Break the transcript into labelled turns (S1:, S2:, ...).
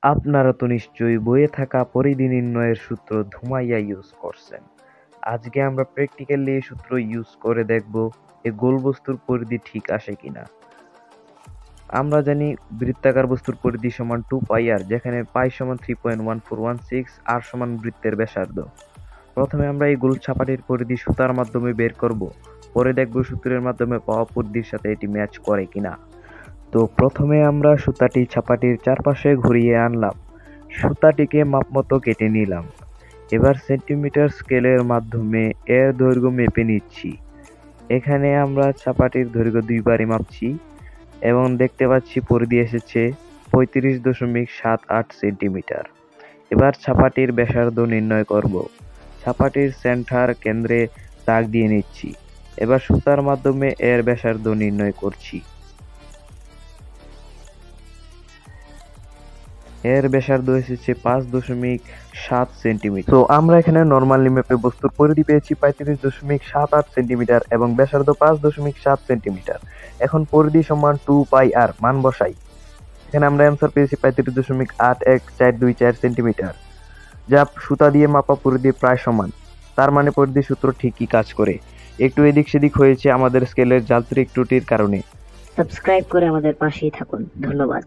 S1: আপনারা তো নিশ্চয়ই বইয়ে থাকা পরিধি নির্ণয়ের সূত্র ধুমাইয়া ইউজ করছেন। আজকে আমরা প্র্যাকটিক্যালি এই সূত্র ইউজ করে দেখব এই গোল বস্তুর পরিধি ঠিক আসে কিনা। আমরা জানি বৃত্তাকার বস্তুর পরিধি সমান 2πr, যেখানে পাই সমান 3.1416, আর সমান বৃত্তের ব্যাসার্ধ। প্রথমে আমরা এই গোল ছাপাটির পরিধি সুতার মাধ্যমে বের করব, পরে দেখব সূত্রের মাধ্যমে পাওয়া পরিধির সাথে এটি ম্যাচ করে কিনা। তো প্রথমে আমরা সুতাটি ছাপাটির চারপাশে ঘুরিয়ে আনলাম, সুতাটিকে মাপমতো কেটে নিলাম। এবার সেন্টিমিটার স্কেলের মাধ্যমে এর দৈর্ঘ্য মেপে নিচ্ছি। এখানে আমরা ছাপাটির দৈর্ঘ্য দুইবারই মাপছি এবং দেখতে পাচ্ছি পরিধি এসেছে 35.78 সেন্টিমিটার। এবার ছাপাটির ব্যাসার্ধ নির্ণয় করব। ছাপাটির সেন্টার কেন্দ্রে দাগ দিয়ে নিচ্ছি। এবার সুতার মাধ্যমে এর ব্যাসার্ধ নির্ণয় করছি। এর ব্যাসার্ধ এসেছে 5.7 সেন্টিমিটার। তো আমরা এখানে নরমালি মেপে বস্তুর পরিধি পেয়েছি 35.78 সেন্টিমিটার এবং ব্যাসার্ধ 5.7 সেন্টিমিটার। এখন পরিধি সমান 2πr, মান বসাই। এখানে আমরা অ্যান্সার পেয়েছি 35.81424 সেন্টিমিটার, যা সুতা দিয়ে মাপা পরিধি প্রায় সমান। তার মানে পরিধি সূত্র ঠিকই কাজ করে। একটু এদিক সেদিক হয়েছে আমাদের স্কেলের যান্ত্রিক ত্রুটির কারণে।
S2: সাবস্ক্রাইব করে আমাদের পাশেই থাকুন। ধন্যবাদ।